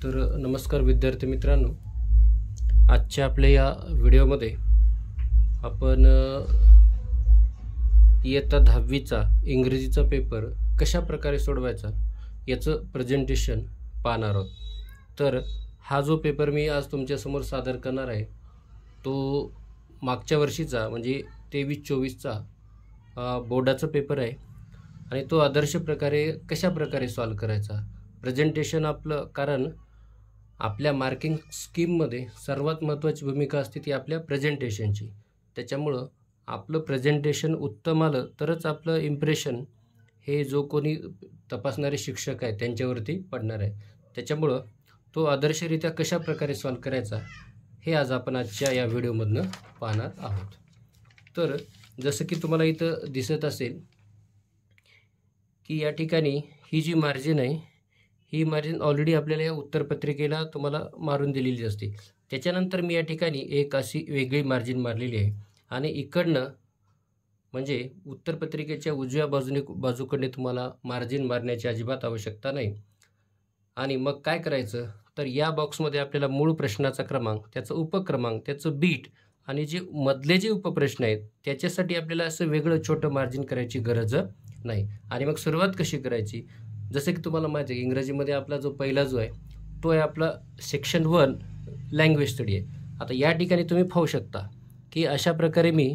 तर नमस्कार विद्यार्थी मित्रांनो, आजच्या आपल्या या व्हिडिओमध्ये आपण इयत्ता 10वीचा इंग्रजीचा पेपर कशा प्रकारे सोडवायचा याचं प्रेझेंटेशन पाहणार आहोत। तर हा जो पेपर मी आज तुमच्यासमोर सादर करणार आहे तो मागच्या वर्षीचा म्हणजे 23-24चा बोर्डाचा पेपर आहे आणि तो आदर्श प्रकारे कशा प्रकारे सॉल्व करायचा प्रेझेंटेशन आपलं, कारण आपल्या मार्किंग स्कीममध्ये सर्वात महत्त्वाची भूमिका असते ती आपल्या प्रेझेंटेशनची। त्याच्यामुळं आपलं प्रेझेंटेशन उत्तम आलं तरच आपलं इम्प्रेशन हे जो कोणी तपासणारे शिक्षक आहेत त्यांच्यावरती पडणार आहे। त्याच्यामुळं तो आदर्शरित्या कशा प्रकारे सॉल्व करायचा हे आज आपण आजच्या या व्हिडिओमधनं पाहणार आहोत। तर जसं की तुम्हाला इथं दिसत असेल की या ठिकाणी ही जी मार्जिन आहे ही मार्जिन ऑलरेडी आपल्याला या उत्तरपत्रिकेला तुम्हाला मारून दिलेली असते। त्याच्यानंतर मी या ठिकाणी एक अशी वेगळी मार्जिन मारलेली आहे आणि इकडनं म्हणजे उत्तरपत्रिकेच्या उजव्या बाजूकडे तुम्हाला मार्जिन मारण्याची अजिबात आवश्यकता नाही। आणि मग काय करायचं तर या बॉक्समध्ये आपल्याला मूळ प्रश्नाचा क्रमांक, त्याचा उपक्रमांक, त्याचं बीट आणि जे मधले जे उपप्रश्न आहेत त्याच्यासाठी आपल्याला असं वेगळं छोटं मार्जिन करायची गरज नाही। आणि मग सुरुवात कशी करायची, जसं की तुम्हाला माहिती आहे इंग्रजीमध्ये आपला जो पहिला जो आहे तो आहे आपला सेक्शन 1 लँग्वेज स्टडी आहे। आता या ठिकाणी तुम्ही पाहू शकता की अशा प्रकारे मी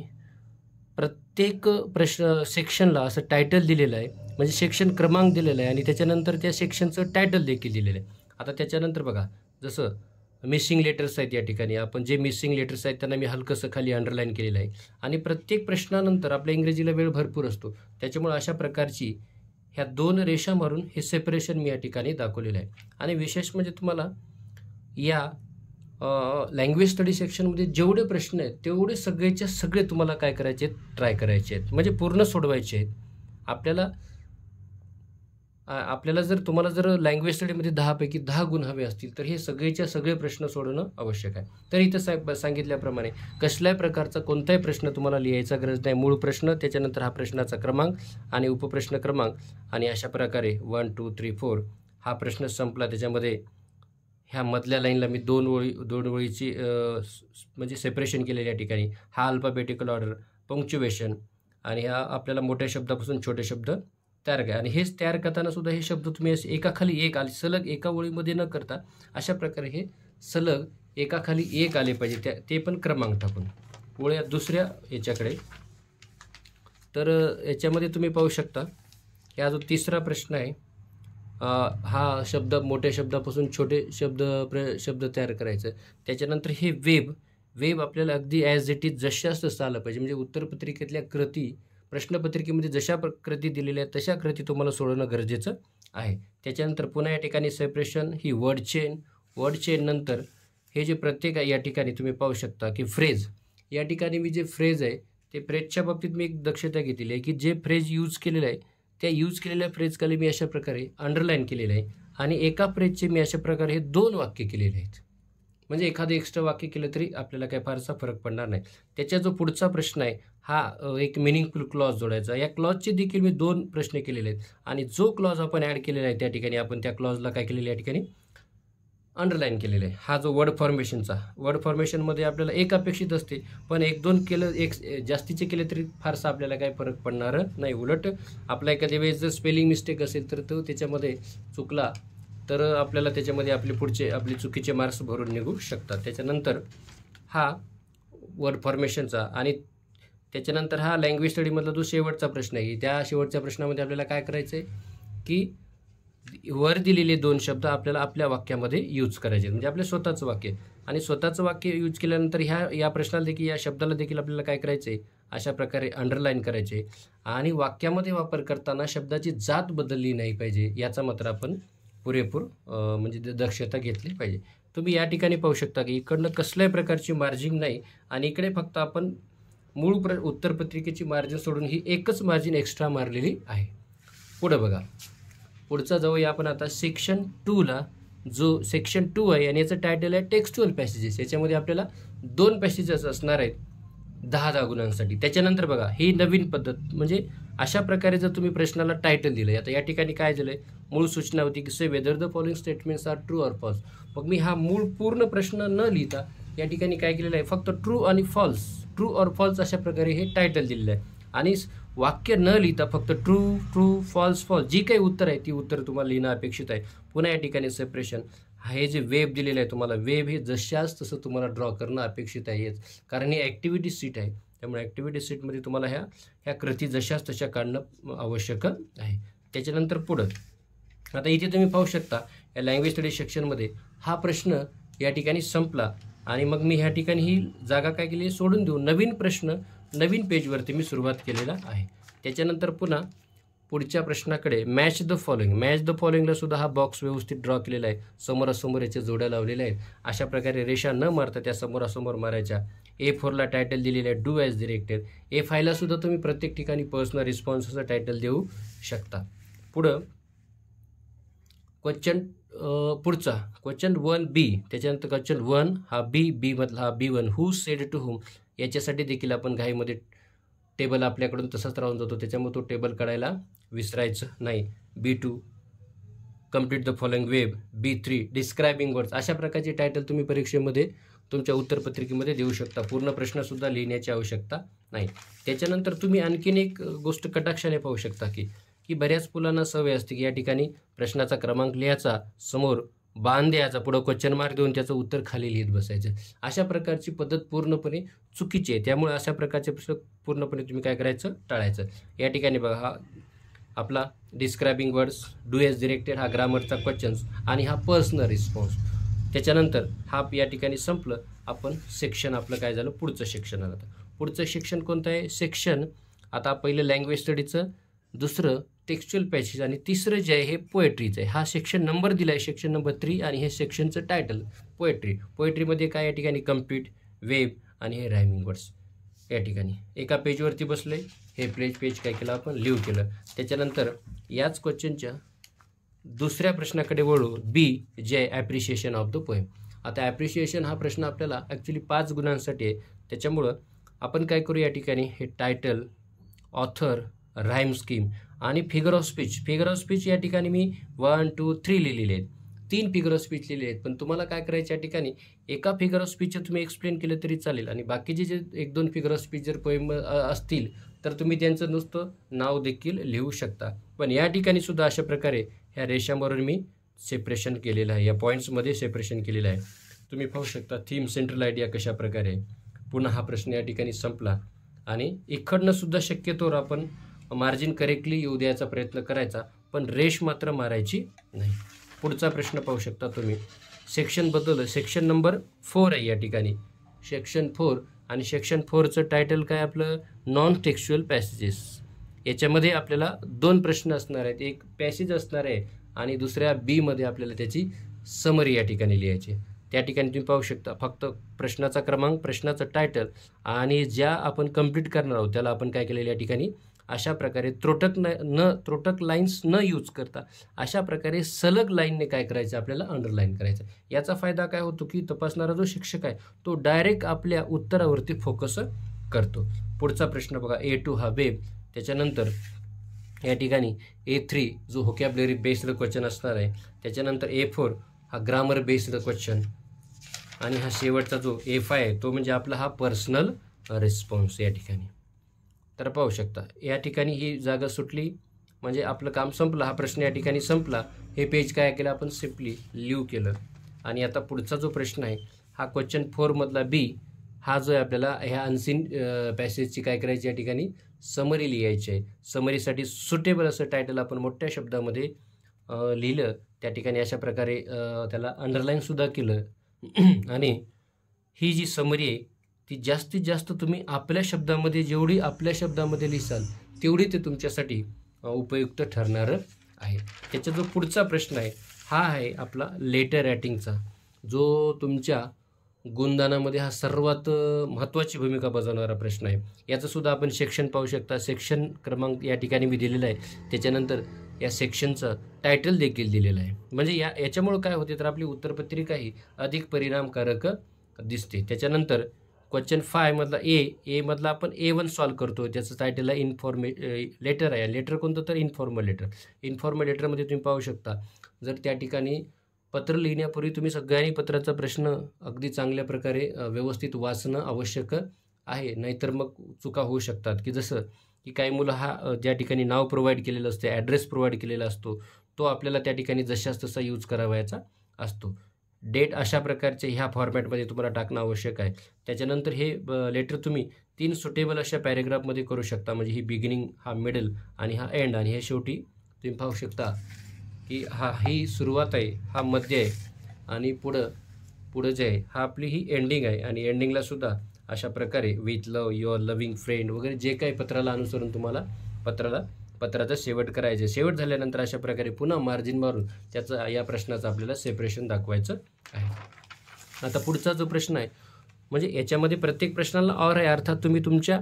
प्रत्येक सेक्शनला असं टायटल दिलेलं आहे, म्हणजे सेक्शन क्रमांक दिलेला आहे आणि त्याच्यानंतर त्या सेक्शनचं टायटल देखील दिलेलं आहे। आता त्याच्यानंतर बघा, जसं मिसिंग लेटर्स आहेत या ठिकाणी आपण जे मिसिंग लेटर्स आहेत त्यांना मी हलकंसं खाली अंडरलाईन केलेलं आहे आणि प्रत्येक प्रश्नानंतर आपल्या इंग्रजीला वेळ भरपूर असतो त्याच्यामुळे अशा प्रकारची ह्या 2 रेषा मारून हे सेपरेशन मी या ठिकाणी दाखवलेलं आहे। आणि विशेष म्हणजे तुम्हाला या लँग्वेज स्टडी सेक्शनमध्ये जेवढे प्रश्न आहेत तेवढे सगळेच्या सगळे तुम्हाला काय करायचे आहेत, ट्राय करायचे आहेत, म्हणजे पूर्ण सोडवायचे आहेत। आपल्याला जर तुम्हाला जर लँग्वेज स्टडीमध्ये 10 पैकी 10 गुण हवे असतील तर हे सगळेच्या सगळे प्रश्न सोडवणं आवश्यक आहे। तर इथं सांगितल्याप्रमाणे कसल्याही प्रकारचा कोणताही प्रश्न तुम्हाला लिहायचा गरज नाही। मूळ प्रश्न, त्याच्यानंतर हा प्रश्नाचा क्रमांक आणि उपप्रश्न क्रमांक आणि अशा प्रकारे 1 2 3 4 हा प्रश्न संपला। त्याच्यामध्ये ह्या मधल्या लाईनला मी दोन ओळीची म्हणजे सेपरेशन केलेल्या ठिकाणी हा अल्फाबेटिकल ऑर्डर, पंक्च्युएशन आणि ह्या आपल्याला मोठ्या शब्दापासून छोटे शब्द तयार करा। आणि हेच तयार करताना सुद्धा हे शब्द तुम्ही असे एकाखाली एक आले, सलग एका ओळीमध्ये न करता अशा प्रकारे हे सलग एकाखाली एक आले पाहिजे, ते पण क्रमांक टाकून ओळ्या दुसऱ्या याच्याकडे। तर याच्यामध्ये तुम्ही पाहू शकता की हा जो तिसरा प्रश्न आहे हा शब्द मोठ्या शब्दापासून छोटे शब्द तयार करायचं। त्याच्यानंतर हे वेब आपल्याला अगदी ॲज इट इज जशाच तसं आलं पाहिजे, म्हणजे उत्तरपत्रिकेतल्या कृती प्रश्नपत्रिकेमध्ये जशा कृती दिलेल्या आहेत तशा कृती तुम्हाला सोडवणं गरजेचं आहे। त्याच्यानंतर पुन्हा या ठिकाणी सेपरेशन ही वर्ड चेन नंतर हे जे प्रत्येक या ठिकाणी तुम्ही पाहू शकता की फ्रेज, या ठिकाणी मी जे फ्रेज आहे ते फ्रेजच्या बाबतीत मी एक दक्षता घेतलेली आहे की जे फ्रेज यूज केलेलं आहे त्या यूज केलेल्या फ्रेजखाली मी अशा प्रकारे अंडरलाईन केलेलं आहे आणि एका फ्रेजचे मी अशा प्रकारे हे 2 वाक्य केलेले आहेत, म्हणजे एखादं एक्स्ट्रा वाक्य केलं तरी आपल्याला काही फारसा फरक पडणार नाही। त्याच्या जो पुढचा प्रश्न आहे हा एक मिनिंगफुल क्लॉज जोडायचा, या क्लॉजचे देखील मी 2 प्रश्न केलेले आहेत आणि जो क्लॉज आपण ॲड केलेला आहे त्या ठिकाणी आपण त्या क्लॉजला काय केलेलं आहे या ठिकाणी अंडरलाईन केलेलं आहे। हा जो वर्ड फॉर्मेशनमध्ये आपल्याला एक अपेक्षित असते, पण 1-2 केलं, एक जास्तीचे केले तरी फारसा आपल्याला काही फरक पडणार नाही। उलट आपला एखाद्या वेळेस जर स्पेलिंग मिस्टेक असेल तर तो त्याच्यामध्ये चुकला तर आपल्याला त्याच्यामध्ये आपले चुकीचे मार्क्स भरून निघू शकतात। त्याच्यानंतर हा वर्ड फॉर्मेशनचा आणि त्याच्यानंतर हा लँग्वेज स्टडीमधला जो शेवटचा प्रश्न आहे त्या शेवटच्या प्रश्नामध्ये आपल्याला काय करायचं आहे की वर दिलेले 2 शब्द आपल्याला आपल्या वाक्यामध्ये यूज करायचे, म्हणजे आपलं स्वतःचं वाक्य, आणि स्वतःचं वाक्य यूज केल्यानंतर या प्रश्नाला देखील या शब्दाला देखील आपल्याला काय करायचं आहे अशा प्रकारे अंडरलाईन करायचे आणि वाक्यामध्ये वापर करताना शब्दाची जात बदलली नाही पाहिजे याचा मात्र आपण पुरेपूर म्हणजे दक्षता घेतली पाहिजे। तुम्ही या ठिकाणी पाहू शकता की इकडनं कसल्याही प्रकारची मार्जिन नाही आणि इकडे फक्त आपण मूळ उत्तरपत्रिकेची मार्जिन सोडून ही एकच मार्जिन एक्स्ट्रा मारलेली आहे। पुढं बघा, पुढचा जाऊया आपण आता सेक्शन 2ला, जो सेक्शन 2 आहे आणि याचं टायटल आहे टेक्स्टुअल पॅसेजेस। याच्यामध्ये आपल्याला 2 पॅसेजेस असणार आहेत 10 गुणांसाठी. त्याच्यानंतर बघा ही नवीन पद्धत, म्हणजे अशा प्रकारे जर तुम्ही प्रश्नाला टायटल दिलं, आता या ठिकाणी काय झालं आहे, मूळ सूचना होती की say whether the following statements are true or false. मग मी हा मूळ पूर्ण प्रश्न न लिहिता या ठिकाणी काय केलेलं आहे, फक्त ट्रू आणि फॉल्स, ट्रू ऑर फॉल्स अशा प्रकारे हे टायटल दिलेलं आहे. आणि वाक्य न लिहिता फक्त ट्रू ट्रू फॉल्स फॉल्स जी काही उत्तर आहे ती उत्तर तुम्हाला लिहिणं अपेक्षित आहे. पुन्हा या ठिकाणी सेपरेशन, हे जे वेब दिलेलं आहे तुम्हाला, वेब हे जशाच तसं तुम्हाला ड्रॉ करणं अपेक्षित आहे. कारण ही ॲक्टिव्हिटी सीट आहे, त्यामुळे ॲक्टिव्हिटी सीटमध्ये तुम्हाला ह्या कृती जशाच तशा काढणं आवश्यक आहे. त्याच्यानंतर पुढं आता इथे तुम्ही पाहू शकता या लँग्वेज स्टडी सेक्शनमध्ये हा प्रश्न या ठिकाणी संपला आणि मग मी ह्या ठिकाणी ही जागा काय केली सोडून देऊन नवीन प्रश्न नवीन पेजवरती मी सुरुवात केलेला आहे. त्याच्यानंतर पुन्हा पुढच्या प्रश्नाकडे मॅच द फॉलोइंगला सुद्धा हा बॉक्स व्यवस्थित ड्रॉ केलेला आहे. समोरासमोर याच्या जोड्या लावलेल्या आहेत. अशा प्रकारे रेषा न मारता त्या समोरासमोर मारायच्या. A4ला टायटल दिलेलं आहे डू ॲज डिरेक्टेड. A5ला सुद्धा तुम्ही प्रत्येक ठिकाणी पर्सनल रिस्पॉन्स असं टायटल देऊ शकता. पुढं क्वेश्चन पुढचा क्वेश्चन 1B, त्याच्यानंतर क्वेश्चन 1 हा बी मधला हा B1 who said to whom, याच्यासाठी देखील आपण घाईमध्ये टेबल आपल्याकडून तसाच राहून जातो, त्याच्यामुळे तो टेबल काढायला विसरायचं नाही. B2 complete the following web. B3 describing words. अशा प्रकारचे टायटल तुम्ही परीक्षेमध्ये तुमच्या उत्तरपत्रिकेमध्ये देऊ शकता. पूर्ण प्रश्नसुद्धा लिहिण्याची आवश्यकता नाही. त्याच्यानंतर तुम्ही आणखीन एक गोष्ट कटाक्षाने पाहू शकता की बऱ्याच मुलांना सवय असते की या ठिकाणी प्रश्नाचा क्रमांक लिहायचा, समोर बाण द्यायचा, पुढं क्वेश्चन मार्क देऊन त्याचं उत्तर खाली लिहित बसायचं. अशा प्रकारची पद्धत पूर्णपणे चुकीची आहे. त्यामुळे अशा प्रकारचे प्रश्न पूर्णपणे तुम्ही काय करायचं, टाळायचं. या ठिकाणी बघा हा आपला describing words, do as directed हा ग्रामरचा क्वेश्चन्स आणि हा पर्सनल रिस्पॉन्स. त्याच्यानंतर हा या ठिकाणी संपलं. आपण सेक्शन आपलं काय झालं, पुढचं सेक्शन आलं. पुढचं सेक्शन कोणतं आहे, सेक्शन आता पहिलं लँग्वेज स्टडीचं, दुसरं टेक्स्च्युअल पॅसेज आणि तिसरं जे आहे हे पोएट्रीचं आहे. हा सेक्शन नंबर दिला आहे, सेक्शन नंबर 3, आणि हे सेक्शनचं टायटल पोएट्री. पोएट्रीमध्ये काय या ठिकाणी कम्प्लीट, वेब आणि हे रायमिंग वर्ड्स. या ठिकाणी एका पेजवरती बसले, हे पेज काय केलं आपण, लिव्ह केलं. त्याच्यानंतर याच क्वेश्चनच्या दुसऱ्या प्रश्नाकडे वळू, बी जे आहे ॲप्रिशिएशन ऑफ द पोएम. आता ॲप्रिशिएशन हा प्रश्न आपल्याला ॲक्च्युली 5 गुणांसाठी आहे. त्याच्यामुळं आपण काय करू, या ठिकाणी हे टायटल, ऑथर, राईम स्कीम आणि figure of speech. Figure of speech या ठिकाणी मी 1, 2, 3 लिहिलेले आहेत. 3 फिगर ऑफ स्पीच लिहिलेले आहेत. पण तुम्हाला काय करायचं, या ठिकाणी एका फिगर ऑफ स्पीचचं तुम्ही एक्सप्लेन केलं तरी चालेल आणि बाकीचे जे 1-2 फिगर ऑफ स्पीच जर पोएम असतील तर तुम्ही त्यांचं नुसतं नाव देखील लिहू शकता. पण या ठिकाणी सुद्धा अशा प्रकारे ह्या रेषांवरून मी सेपरेशन केलेलं आहे, या पॉईंट्समध्ये सेपरेशन केलेलं आहे. तुम्ही पाहू शकता थीम, सेंट्रल आयडिया कशा प्रकारे. पुन्हा हा प्रश्न या ठिकाणी संपला आणि इकडनं सुद्धा शक्यतोवर आपण मार्जिन करेक्टली येऊ द्यायचा प्रयत्न करायचा, पण रेष मात्र मारायची नाही. पुढचा प्रश्न पाहू शकता तुम्ही, सेक्शन बदललं, सेक्शन नंबर 4 आहे या ठिकाणी, सेक्शन 4. आणि सेक्शन 4चं टायटल काय आपलं, नॉन टेक्स्च्युअल पॅसेजेस. याच्यामध्ये आपल्याला 2 प्रश्न असणार आहेत, एक पॅसेज असणार आहे आणि दुसऱ्या बीमध्ये आपल्याला त्याची समरी या ठिकाणी लिहायची. त्या ठिकाणी तुम्ही पाहू शकता फक्त प्रश्नाचा क्रमांक, प्रश्नाचं टायटल आणि ज्या आपण कंप्लीट करणार आहोत त्याला आपण काय केलेलं या ठिकाणी अशा प्रकारे त्रोटक लाईन्स न यूज करता अशा प्रकारे सलग लाईनने काय करायचं, आपल्याला अंडरलाईन करायचं. याचा फायदा काय होतो की तपासणारा जो शिक्षक आहे तो डायरेक्ट आपल्या उत्तरावरती फोकस करतो. पुढचा प्रश्न बघा, A2 हा वेब. त्याच्यानंतर या ठिकाणी A3 जो व्होकॅब्युलरी बेस्ड क्वेश्चन असणार आहे. त्याच्यानंतर A4 हा ग्रामर बेस्ड क्वेश्चन आणि हा शेवटचा जो A5 आहे तो म्हणजे आपला हा पर्सनल रिस्पॉन्स या ठिकाणी. तर पाहू शकता या ठिकाणी ही जागा सुटली म्हणजे आपलं काम संपलं. हा प्रश्न या ठिकाणी संपला. हे पेज काय केलं आपण, सिम्पली लिव्ह केलं. आणि आता पुढचा जो प्रश्न आहे हा क्वेश्चन 4 मधला बी, हा जो आहे आपल्याला ह्या अनसीन पॅसेजची काय करायची, या ठिकाणी समरी लिहायची आहे. समरीसाठी सुटेबल असं टायटल आपण मोठ्या शब्दामध्ये लिहिलं. त्या ठिकाणी अशा प्रकारे त्याला अंडरलाईनसुद्धा केलं. आणि ही जी समरी आहे ती जास्तीत जास्त तुम्ही आपल्या शब्दामध्ये, जेवढी आपल्या शब्दामध्ये लिहिसाल तेवढी ते तुमच्यासाठी उपयुक्त ठरणार आहे. त्याचा जो पुढचा प्रश्न आहे हा आहे आपला लेटर रायटिंगचा, जो तुमच्या गुणदानामध्ये हा सर्वात महत्त्वाची भूमिका बजावणारा प्रश्न आहे. याचंसुद्धा आपण सेक्शन पाहू शकता. सेक्शन क्रमांक या ठिकाणी मी दिलेला आहे. त्याच्यानंतर या सेक्शनचं टायटल देखील दिलेलं आहे. म्हणजे याच्यामुळं काय होते तर आपली उत्तरपत्रिका ही अधिक परिणामकारक दिसते. त्याच्यानंतर क्वेश्चन 5 मधला ए मधला आपण A1 सॉल्व करतो. त्याचं टायटल आहे लेटर आहे. लेटर कोणतं तर इन्फॉर्मल लेटर. इन्फॉर्मल लेटरमध्ये तुम्ही पाहू शकता, जर त्या ठिकाणी पत्र लिहिण्यापूर्वी तुम्ही सगळ्यांनी पत्राचा प्रश्न अगदी चांगल्या प्रकारे व्यवस्थित वाचणं आवश्यक आहे. नाहीतर मग चुका होऊ शकतात, की जसं की काही मुलं ज्या ठिकाणी नाव प्रोव्हाइड केलेलं असते, ॲड्रेस प्रोव्हाइड केलेला असतो, तो आपल्याला त्या ठिकाणी जशास तसा यूज करावायचा असतो. डेट अशा प्रकारचे ह्या फॉर्मॅटमध्ये तुम्हाला टाकणं आवश्यक आहे. त्याच्यानंतर हे लेटर तुम्ही 3 सुटेबल अशा पॅरेग्राफमध्ये करू शकता. म्हणजे ही बिगिनिंग, हा मिडल आणि हा एंड, आणि हे शेवटी तुम्ही पाहू शकता की ही सुरुवात आहे, हा मध्य आहे, आणि पुढं जे आहे हा आपली ही एंडिंग आहे. आणि एंडिंगला सुद्धा अशा प्रकारे with love, your loving friend वगैरे जे काही पत्राला अनुसरून तुम्हाला पत्राचा शेवट करायचे. शेवट झाल्यानंतर अशा प्रकारे पुन्हा मार्जिन मारून त्याचं या प्रश्नाचं आपल्याला सेपरेशन दाखवायचं आहे. आता पुढचा जो प्रश्न आहे, म्हणजे याच्यामध्ये प्रत्येक प्रश्नाला ऑर आहे, अर्थात तुम्ही तुमच्या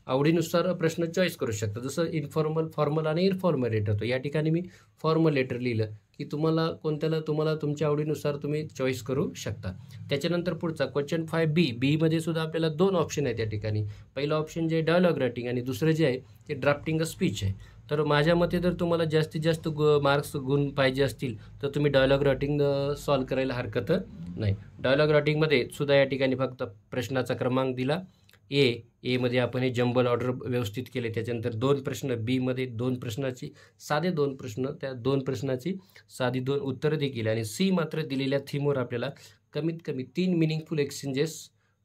आवडीनुसार प्रश्न चॉईस करू शकता. जसं इन्फॉर्मल, फॉर्मल आणि इन्फॉर्मल लेटर होतं. या ठिकाणी मी फॉर्मल लेटर लिहिलं की तुम्हाला तुमच्या आवडीनुसार तुम्ही चॉईस करू शकता. त्याच्यानंतर पुढचा क्वेश्चन 5B. बीमध्ये सुद्धा आपल्याला 2 ऑप्शन आहेत या ठिकाणी. पहिलं ऑप्शन जे आहे डायलॉग रायटिंग, आणि दुसरं जे आहे ते ड्राफ्टिंग अ स्पीच आहे. तर माझ्या मते जर तुम्हाला जास्तीत जास्त गुण पाहिजे असतील तर तुम्ही डायलॉग रायटिंग सॉल्व करायला हरकत नाही. डायलॉग रायटिंगमध्ये सुद्धा या ठिकाणी फक्त प्रश्नाचा क्रमांक दिला. एमध्ये आपण हे जंबल ऑर्डर व्यवस्थित केले. त्याच्यानंतर 2 प्रश्न, बीमध्ये 2 प्रश्नाची साधे 2 प्रश्न, त्या 2 प्रश्नाची साधी 2 उत्तरं देखील, आणि सी मात्र दिलेल्या थीमवर आपल्याला कमीत कमी 3 मिनिंगफुल एक्सचेंजेस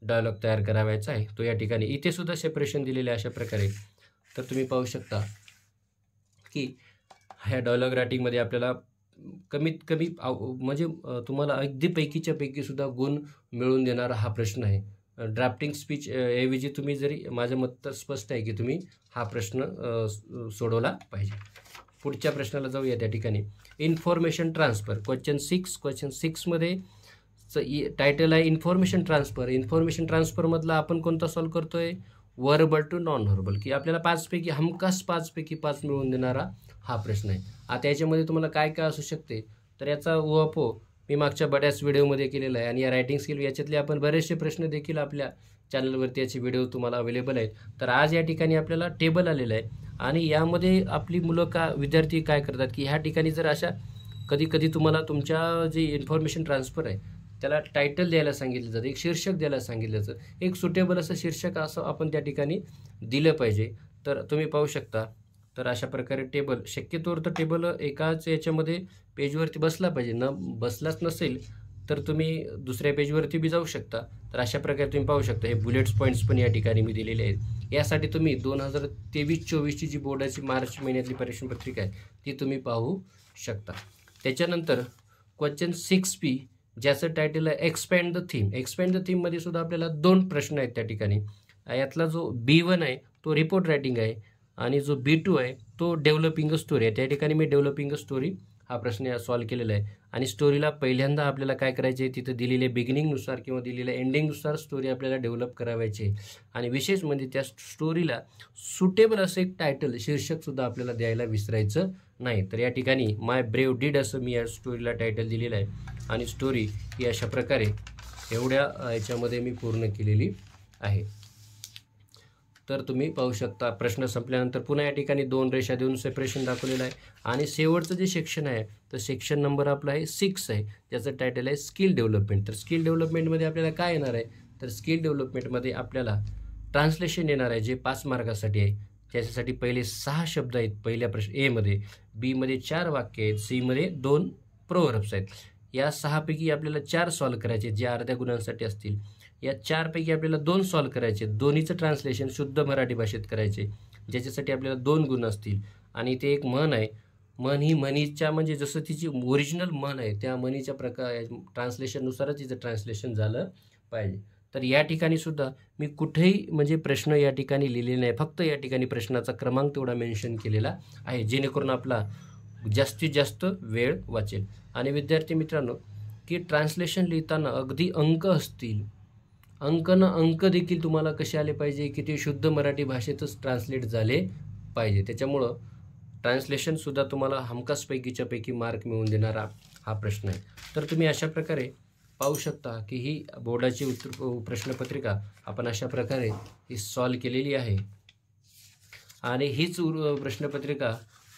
डायलॉग तयार करावायचा आहे. तो या ठिकाणी इथे सुद्धा सेपरेशन दिलेले अशा प्रकारे. तर तुम्ही पाहू शकता की ह्या डायलॉग रायटिंगमध्ये आपल्याला कमीत कमी म्हणजे तुम्हाला अगदी पैकीच्या पैकी सुद्धा गुण मिळवून देणारा हा प्रश्न आहे. ड्राफ्टिंग स्पीच ऐवजी तुम्ही जरी, माझं मत तर स्पष्ट आहे की तुम्ही हा प्रश्न सोडवला पाहिजे. पुढच्या प्रश्नाला जाऊया. त्या ठिकाणी इन्फॉर्मेशन ट्रान्सफर, क्वेश्चन 6मध्ये टायटल आहे इन्फॉर्मेशन ट्रान्सफर. इन्फॉर्मेशन ट्रान्सफरमधला आपण कोणता सॉल्व करतोय? व्हर्बल टू नॉन व्हर्बल, की आपल्याला 5 पैकी 5 मिळवून देणारा हा प्रश्न आहे. आता याच्यामध्ये तुम्हाला काय काय असू शकते, तर याचा उहापोह मी मागच्या बऱ्याच व्हिडिओमध्ये केलेला आहे, आणि या रायटिंग स्किल याच्यातले आपण बरेचसे प्रश्न देखील आपल्या चॅनलवरती याचे व्हिडिओ तुम्हाला अवेलेबल आहेत. तर आज या ठिकाणी आपल्याला टेबल आलेलं आहे, आणि यामध्ये आपली विद्यार्थी काय करतात की ह्या ठिकाणी जर अशा कधी तुम्हाला तुमच्या जे इन्फॉर्मेशन ट्रान्सफर आहे त्याला टायटल द्यायला सांगितलं जातं, एक शीर्षक द्यायला सांगितलं जातं. एक सुटेबल असं शीर्षक असं आपण त्या ठिकाणी दिलं पाहिजे. तर तुम्ही पाहू शकता, तर अशा प्रकारे टेबल, शक्यतोवर तर टेबल एकाच याच्यामध्ये पेजवरती बसला पाहिजे. बसलाच नसेल तर तुम्ही दुसऱ्या पेजवरती बी जाऊ शकता. तर अशा प्रकारे तुम्ही पाहू शकता, हे बुलेट्स पॉईंट्स पण या ठिकाणी मी दिलेले आहेत. यासाठी तुम्ही 2023-24ची जी बोर्डाची मार्च महिन्यातली परीक्षा पत्रिका आहे ती तुम्ही पाहू शकता. त्याच्यानंतर क्वेश्चन 6P, ज्याचं टायटल आहे expand the theme. Expand the थीममध्ये सुद्धा आपल्याला 2 प्रश्न आहेत त्या ठिकाणी. यातला जो B1 आहे तो रिपोर्ट रायटिंग आहे, आणि जो B2 आहे तो डेव्हलपिंग अ स्टोरी आहे. त्या ठिकाणी मी डेव्हलपिंग अ स्टोरी हा प्रश्न सॉल्व केलेला आहे. आणि स्टोरीला पहिल्यांदा आपल्याला काय करायचे आहे, तिथं दिलेल्या बिगिनिंगनुसार किंवा दिलेल्या एंडिंगनुसार स्टोरी आपल्याला डेव्हलप करावायची आहे. आणि विशेष म्हणजे त्या स्टोरीला सुटेबल असं एक टायटल, शीर्षकसुद्धा आपल्याला द्यायला विसरायचं नाही. तर या ठिकाणी माय ब्रेव डीड असं मी या स्टोरीला टायटल दिलेलं आहे, आणि स्टोरी ही अशा प्रकारे एवढ्या याच्यामध्ये मी पूर्ण केलेली आहे. तर तुम्ही पाहू शकता, प्रश्न संपल्यानंतर पुन्हा या ठिकाणी 2 रेषा देऊन सेपरेशन दाखवलेलं आहे. आणि शेवटचं जे सेक्शन आहे तर सेक्शन नंबर आपला आहे 6 आहे, ज्याचं टायटल आहे स्किल डेव्हलपमेंट. तर स्किल डेव्हलपमेंटमध्ये आपल्याला काय येणार आहे, तर स्किल डेव्हलपमेंटमध्ये आपल्याला ट्रान्सलेशन येणार आहे, जे 5 मार्कासाठी आहे. त्याच्यासाठी पहिले 6 शब्द आहेत पहिल्या एमध्ये, बीमध्ये 4 वाक्य आहेत, सीमध्ये 2 प्रोव्हर्ब्स आहेत. या 6 पैकी आपल्याला 4 सॉल्व करायचे जे अर्ध्या गुणांसाठी असतील. या 4 पैकी आपल्याला 2 सॉल्व करायचे, दोन्हीचं ट्रान्सलेशन शुद्ध मराठी भाषेत करायचे, ज्याच्यासाठी आपल्याला 2 गुण असतील. आणि ते एक म्हण आहे, म्हण ही म्हणीच्या म्हणजे जसं तिची ओरिजिनल म्हण आहे त्या म्हणीच्या ट्रान्सलेशननुसारच तिचं ट्रान्सलेशन झालं पाहिजे. तर या ठिकाणी सुद्धा मी कुठेही म्हणजे प्रश्न या ठिकाणी लिहिलेले नाही, फक्त या ठिकाणी प्रश्नाचा क्रमांक तेवढा मेन्शन केलेला आहे, जेणेकरून आपला जास्तीत जास्त वेळ वाचेल. आणि विद्यार्थी मित्रांनो, की ट्रान्सलेशन लिहिताना अगदी अंक असतील, अंक देखील तुम्हाला कसे आले पाहिजे, की ते शुद्ध मराठी भाषेतच ट्रान्सलेट झाले पाहिजे. त्याच्यामुळं ट्रान्सलेशनसुद्धा तुम्हाला हमखास पैकीच्या पैकी मार्क मिळवून देणारा हा प्रश्न आहे. तर तुम्ही अशा प्रकारे पाहू शकता की ही बोर्डाची प्रश्नपत्रिका आपण अशा प्रकारे ही सॉल्व केलेली आहे आणि हीच प्रश्नपत्रिका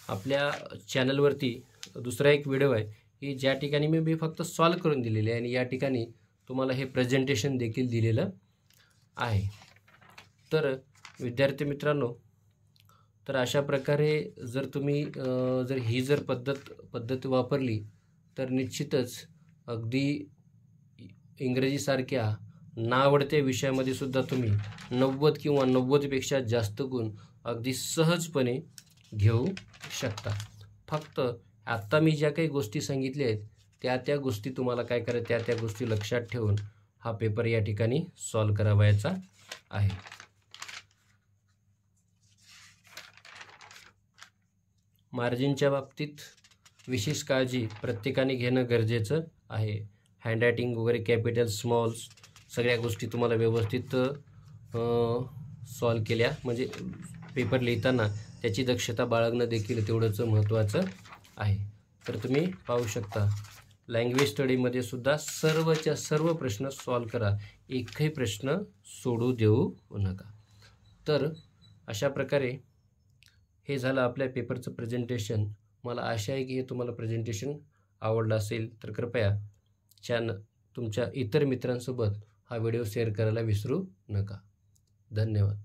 आपल्या चॅनलवरती दुसरा एक व्हिडिओ आहे की ज्या ठिकाणी मी फक्त सॉल्व करून दिलेली आहे आणि या ठिकाणी तुम्हाला हे प्रेझेंटेशन देखील दिलेलं आहे. तर विद्यार्थी मित्रांनो, तर अशा प्रकारे जर तुम्ही जर ही पद्धत वापरली तर निश्चितच अगदी इंग्रजीसारख्या नावडत्या विषयामध्ये सुद्धा तुम्ही 90 किंवा 90पेक्षा जास्त गुण अगदी सहजपणे घेऊ शकता. फक्त आत्ता मी ज्या काही गोष्टी सांगितल्या आहेत त्या गोष्टी तुम्हाला काय करायच्या, त्या गोष्टी लक्षात ठेवून हा पेपर या ठिकाणी सॉल्व करावायचा आहे. मार्जिनच्या बाबतीत विशेष काळजी प्रत्येकाने घेणं गरजेचं आहे. हँडरायटिंग वगैरे कॅपिटल स्मॉल्स सगळ्या गोष्टी तुम्हाला व्यवस्थित सॉल्व केल्या म्हणजे पेपर लिहिताना त्याची दक्षता बाळगणं देखील तेवढंच महत्त्वाचं आहे. तर तुम्ही पाहू शकता लँग्वेज स्टडीमध्ये सुद्धा सर्वच्या सर्व प्रश्न सॉल्व करा, एकही प्रश्न सोडू देऊ नका. तर अशा प्रकारे हे झालं आपल्या पेपरचं प्रेझेंटेशन. मला आशा आहे की हे तुम्हाला प्रेझेंटेशन आवडलं असेल तर कृपया तुमच्या इतर मित्रांसोबत हा व्हिडिओ शेअर करायला विसरू नका. धन्यवाद.